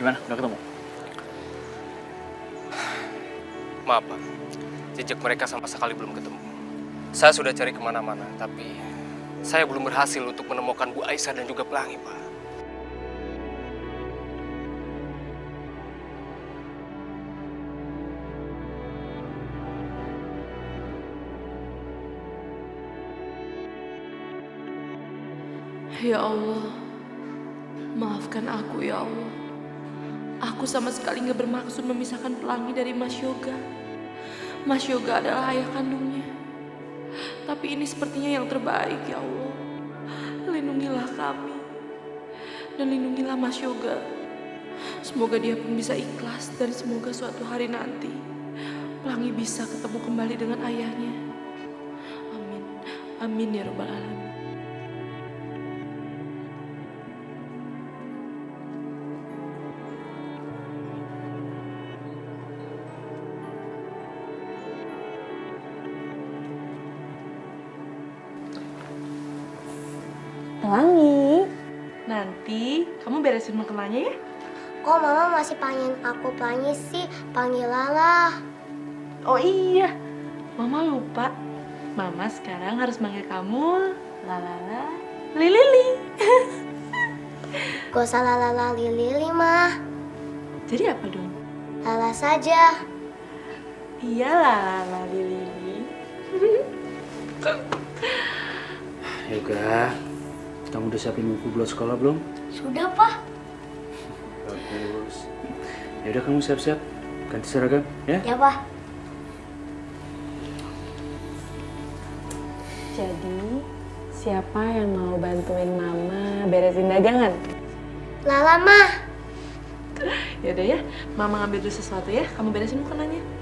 Gimana? Udah ketemu? Maaf Pak, jejak mereka sama sekali belum ketemu. Saya sudah cari kemana-mana, tapi saya belum berhasil untuk menemukan Bu Aisyah dan juga Pelangi, Pak. Ya Allah, maafkan aku ya Allah. Aku sama sekali gak bermaksud memisahkan Pelangi dari Mas Yoga. Mas Yoga adalah ayah kandungnya. Tapi ini sepertinya yang terbaik ya Allah. Lindungilah kami. Dan lindungilah Mas Yoga. Semoga dia pun bisa ikhlas dan semoga suatu hari nanti Pelangi bisa ketemu kembali dengan ayahnya. Amin. Amin ya Rabbal Alamin. Pelangi. Nanti kamu beresin makanannya ya. Kok mama masih panggil aku Pelangi sih? Panggil Lala. Oh iya, Mama lupa. Mama sekarang harus manggil kamu Lalala Lili. Gak usah Lala Lili mah. Jadi apa dong? Lala saja. Iya Lalala Lili. Yoga, kamu udah siapin buku buat sekolah belum? Sudah, Pak. Bagus. Yaudah kamu siap-siap, ganti seragam ya? Ya, Pak. Jadi, siapa yang mau bantuin Mama beresin dagangan? Lala mah. Yaudah ya, Mama ngambil dulu sesuatu ya. Kamu beresin makanannya.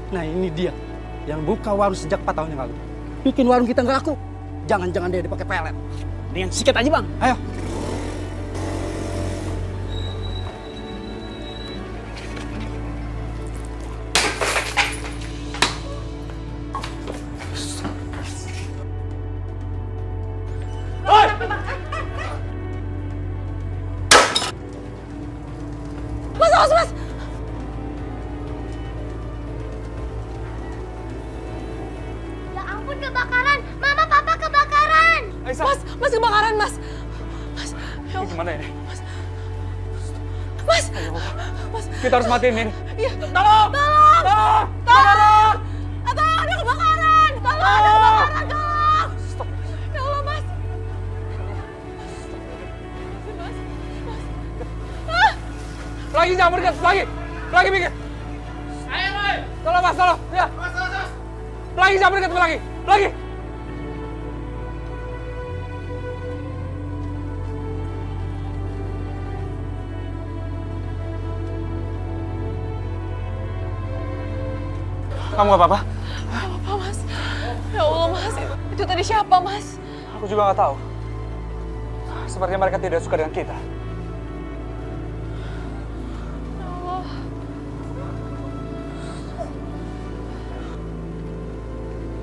Nah ini dia, yang buka warung sejak 4 tahun yang lalu. Bikin warung kita nggak laku. Jangan-jangan dia dipakai pelet. Dengan sikat aja bang, ayo. Mas! Ya ampun, kebakaran. Mama, papa kebakaran. Mas kebakaran, Mas. Mas, ya Allah. Gimana ini? Mas. Kita harus matiin ini. Iya. Tolong! Tolong! Tolong, ada kebakaran. Tolong, ada kebakaran, tolong. Ya Allah, Mas. Lagi jangan berdekat, lagi mikir. Ayo, Boy. Tolong mas, tolong. Ya. Lagi jangan berdekat, lagi. Kamu gak apa-apa? Apa, Mas? Ya Allah, Mas. Itu tadi siapa, Mas? Aku juga nggak tahu. Sepertinya mereka tidak suka dengan kita. Ya Allah.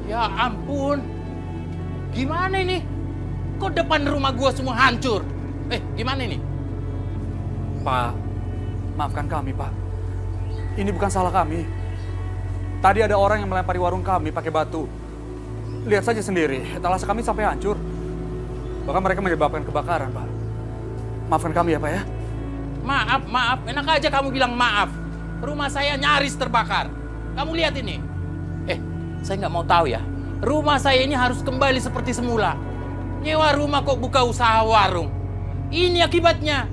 Ya ampun, gimana ini? Kok depan rumah gua semua hancur? Gimana ini? Pak, maafkan kami, Pak. Ini bukan salah kami. Tadi ada orang yang melempari warung kami pakai batu. Lihat saja sendiri, etalase kami sampai hancur. Bahkan mereka menyebabkan kebakaran, Pak. Maafkan kami ya, Pak ya. Maaf. Enak aja kamu bilang maaf. Rumah saya nyaris terbakar. Kamu lihat ini. Saya nggak mau tahu ya. Rumah saya ini harus kembali seperti semula. Nyewa rumah kok buka usaha warung. Ini akibatnya.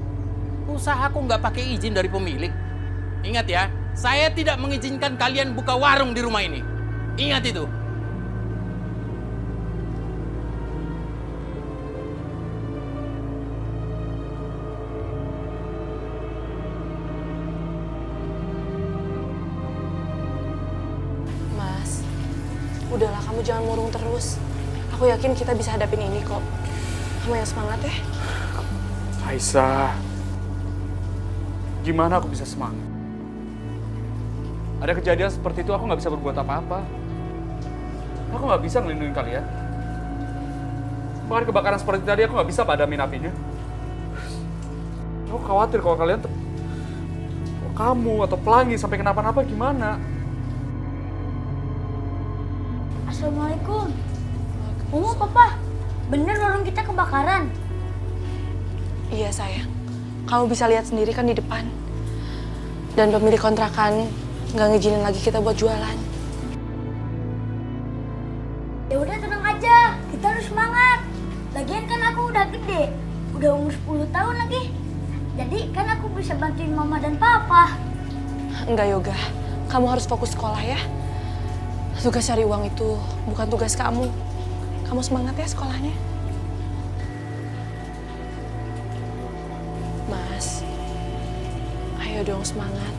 Usahaku nggak pakai izin dari pemilik. Ingat ya, saya tidak mengizinkan kalian buka warung di rumah ini. Ingat itu. Mas, udahlah kamu jangan murung terus. Aku yakin kita bisa hadapin ini kok. Kamu yang semangat ya. Aisyah, gimana aku bisa semangat? Ada kejadian seperti itu, aku nggak bisa berbuat apa-apa. Aku nggak bisa ngelindungin kalian. Bahkan kebakaran seperti tadi, aku nggak bisa padamin apinya. Aku khawatir kalau kalian, kalau kamu atau Pelangi sampai kenapa-napa gimana? Assalamualaikum. Mama, Papa, bener warung kita kebakaran? Iya sayang. Kamu bisa lihat sendiri kan di depan. Dan pemilik kontrakan nggak ngizinin lagi kita buat jualan. Ya udah tenang aja, kita harus semangat. Lagian kan aku udah gede, udah umur 10 tahun lagi. Jadi kan aku bisa bantuin Mama dan Papa. Enggak Yoga, kamu harus fokus sekolah ya. Tugas cari uang itu bukan tugas kamu. Kamu semangat ya sekolahnya. Mas, ayo dong semangat.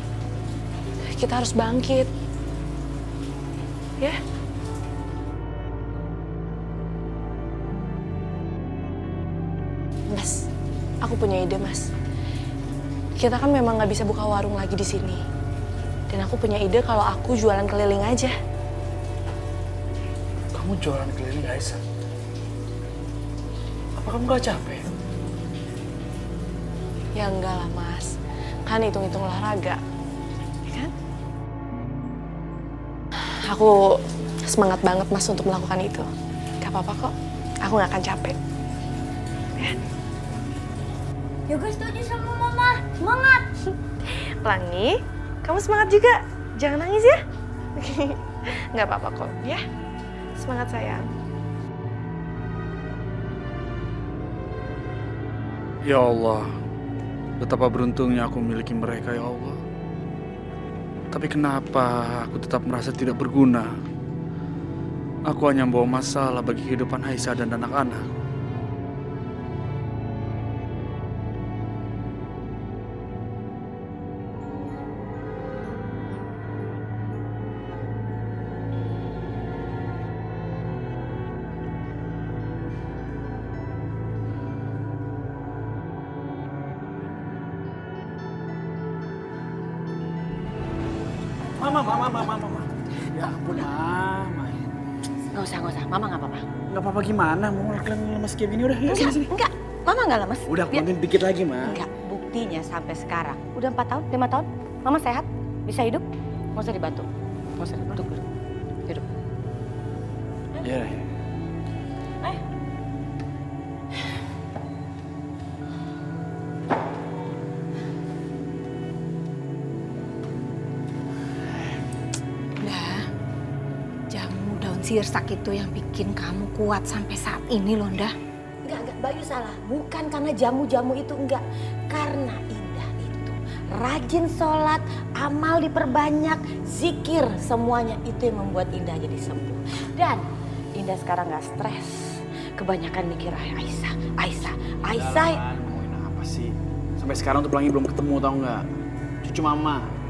Kita harus bangkit. Ya? Mas, aku punya ide, Mas. Kita kan memang nggak bisa buka warung lagi di sini. Dan aku punya ide kalau aku jualan keliling aja. Kamu jualan keliling, Aisyah? Apa kamu gak capek? Ya enggak lah, Mas. Kan hitung-hitung olahraga. Ya kan? Aku semangat banget, Mas, untuk melakukan itu. Gak apa-apa kok. Aku gak akan capek. Ya. Yoga setuju sama Mama, semangat. Pelangi, kamu semangat juga. Jangan nangis ya. Gak apa-apa kok, ya. Semangat sayang. Ya Allah, betapa beruntungnya aku memiliki mereka, ya Allah. Tapi kenapa aku tetap merasa tidak berguna? Aku hanya membawa masalah bagi kehidupan Aisyah dan anak-anak. Mama. Ya ampun, Mama. Nggak usah. Mama nggak apa-apa. Nggak apa-apa gimana? Mau laki-laki lemes kayak gini udah. Yuk, sini. Enggak. Mama nggak lemes. Udah aku bantuin dikit lagi, Ma. Enggak. Buktinya sampai sekarang. Udah 4 tahun, 5 tahun. Mama sehat. Bisa hidup. Nggak usah dibantu. Nggak usah dibantu. Hidup. Ya. Jamu daun sirsak itu yang bikin kamu kuat sampai saat ini loh, Nda. Enggak, Bayu salah. Bukan karena jamu-jamu itu, enggak. Karena Indah itu rajin sholat, amal diperbanyak, zikir, semuanya itu yang membuat Indah jadi sembuh. Dan Indah sekarang gak stres. Kebanyakan mikir Aisyah. Ngomongin apa sih? Sampai sekarang tuh Pelangi belum ketemu, tau nggak? Cucu Mama.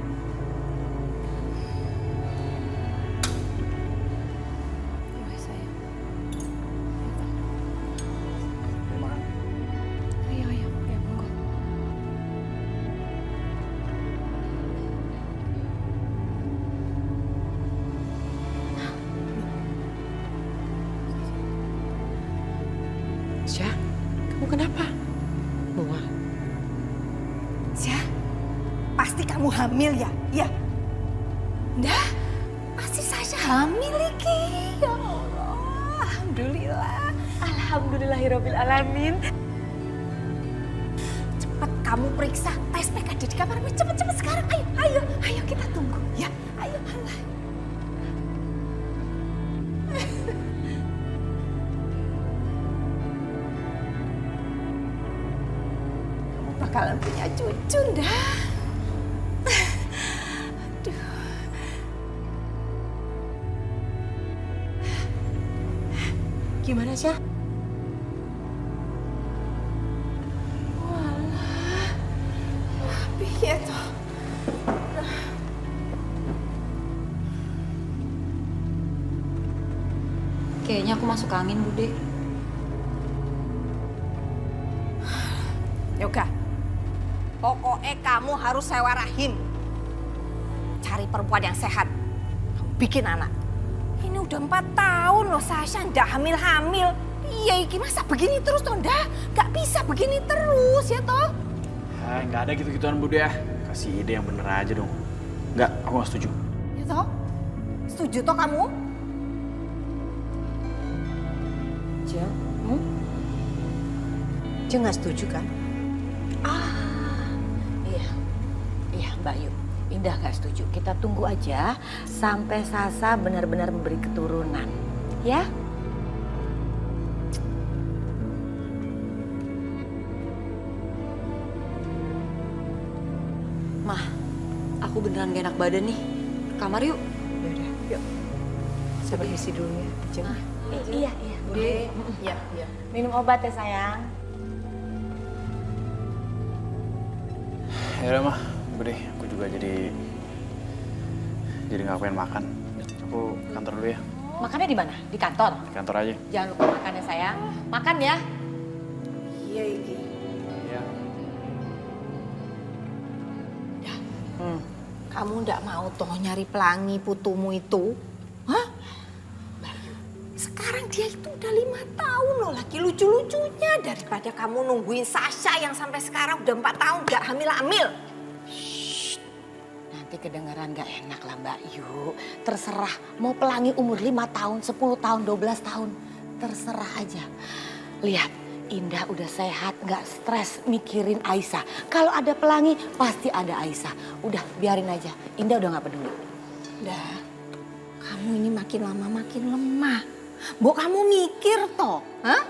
Syah, kamu kenapa? Mual. Syah, pasti kamu hamil ya? Iya. Nah, pasti Sasha hamil lagi. Ya Allah, alhamdulillah. Alhamdulillahirabbil alamin. Cepat kamu periksa tes PKD di kamar. Cepet sekarang. Ayo kita tunggu ya. Ayo. Kamu bakalan punya cucu, dah. Aduh. Gimana, Syah? Piye toh? Kayaknya aku masuk angin, Bude. Yoga, pokoknya kamu harus sewa rahim. Cari perempuan yang sehat. Kamu bikin anak. Ini udah 4 tahun loh Sasha ndak hamil-hamil. Iya, iki masa begini terus toh ndak? Gak bisa begini terus ya toh. Nggak ada gitu-gituan Bude ya. Kasih ide yang bener aja dong. Nggak, aku nggak setuju. Ya toh? Setuju toh kamu? Jo, Jo nggak setuju kan? Iya Mbak Yu. Indah gak setuju. Kita tunggu aja sampai Sasa benar-benar memberi keturunan. Ya? Mah, aku beneran gak enak badan nih. Kamar yuk. Yaudah, yuk. Saya permisi dulu ya, Jeng. Iya. Bude. Iya. Minum obat ya sayang. Ya udah mah, Bude, aku juga jadi nggak pengen makan. Aku ke kantor dulu ya. Makannya di mana? Di kantor? Di kantor aja. Jangan lupa makan ya sayang. Makan ya. Iya, Iki. Iya. Kamu ndak mau toh nyari pelangi putumu itu? Hah? Sekarang dia itu udah 5 tahun loh lagi lucu-lucunya. Daripada kamu nungguin Sasha yang sampai sekarang udah 4 tahun gak hamil-hamil. Nanti kedengaran gak enak lah Mbak Yu. Terserah mau pelangi umur 5 tahun, 10 tahun, 12 tahun. Terserah aja. Lihat, Indah udah sehat, gak stres mikirin Aisyah. Kalau ada pelangi, pasti ada Aisyah. Udah, biarin aja. Indah udah gak peduli. Udah, kamu ini makin lama makin lemah. Mbok kamu mikir toh, hah?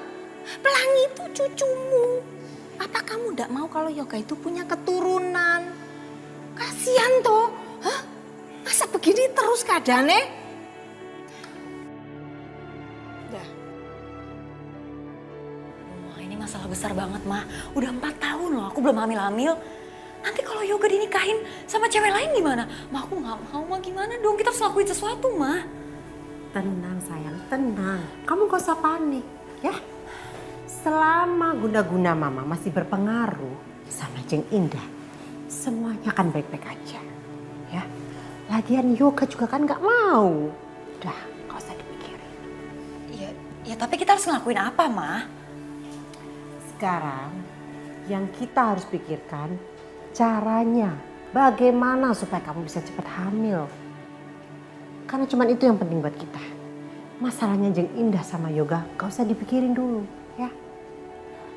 Pelangi itu cucumu. Apa kamu gak mau kalau Yoga itu punya keturunan? Kasian toh, hah? Masa begini terus keadaannya? Udah. Ini masalah besar banget, Ma. Udah 4 tahun loh, aku belum hamil-hamil. Nanti kalau Yoga dinikahin sama cewek lain gimana? Ma, aku gak mau, Ma. Gimana dong? Kita harus lakuin sesuatu, Ma. Tenang sayang, tenang. Kamu gak usah panik, ya. Selama guna-guna mama masih berpengaruh sama Jeng Indah, semuanya akan baik-baik aja, ya. Lagian Yoga juga kan gak mau. Udah, gak usah dipikirin. Ya tapi kita harus ngelakuin apa, Ma? Sekarang yang kita harus pikirkan caranya. Bagaimana supaya kamu bisa cepat hamil. Karena cuma itu yang penting buat kita. Masalahnya Jeng Indah sama Yoga gak usah dipikirin dulu, ya.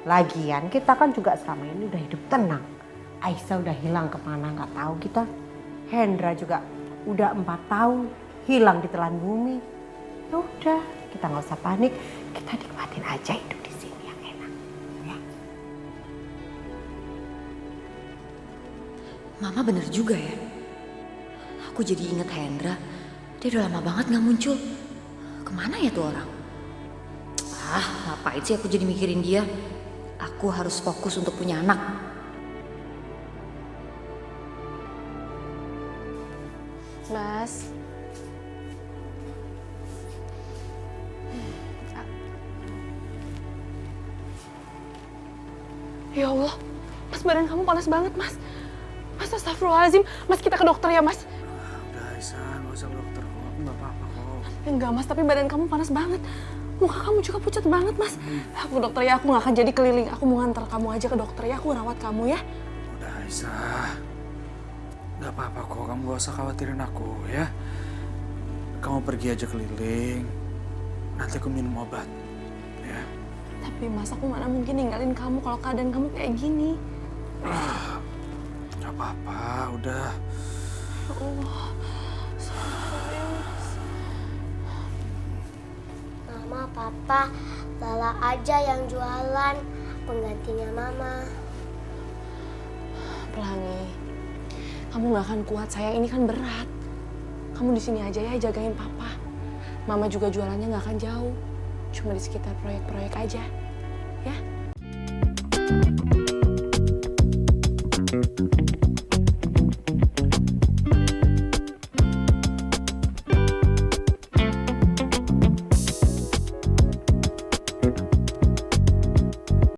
Lagian kita kan juga selama ini udah hidup tenang. Aisyah udah hilang kemana gak tahu kita. Hendra juga udah 4 tahun hilang di telan bumi. Ya udah, kita gak usah panik. Kita nikmatin aja hidup di sini yang enak, ya. Mama bener juga ya. Aku jadi inget Hendra. Dia udah lama banget gak muncul. Kemana ya tuh orang? Ngapain sih aku jadi mikirin dia? Aku harus fokus untuk punya anak. Mas. Ya Allah, Mas, badan kamu panas banget, Mas. Mas, astagfirullahaladzim. Mas, kita ke dokter ya, Mas. Udah Aisyah, nggak usah ke dokter kok. Aku nggak apa-apa kok. Enggak, Mas, tapi badan kamu panas banget. Muka kamu juga pucat banget, Mas. Aku dokter ya, aku nggak akan jadi keliling. Aku mau ngantar kamu aja ke dokter ya, aku rawat kamu ya. Udah Aisyah, nggak apa-apa kok. Kamu nggak usah khawatirin aku ya. Kamu pergi aja keliling. Nanti aku minum obat, ya. Tapi Mas, aku mana mungkin ninggalin kamu kalau keadaan kamu kayak gini. Nggak apa-apa, udah. Ya Allah. Mama, Papa, Lala aja yang jualan, penggantinya Mama. Pelangi, kamu nggak akan kuat, sayang. Ini kan berat. Kamu di sini aja ya, jagain Papa. Mama juga jualannya nggak akan jauh. Cuma di sekitar proyek-proyek aja, ya.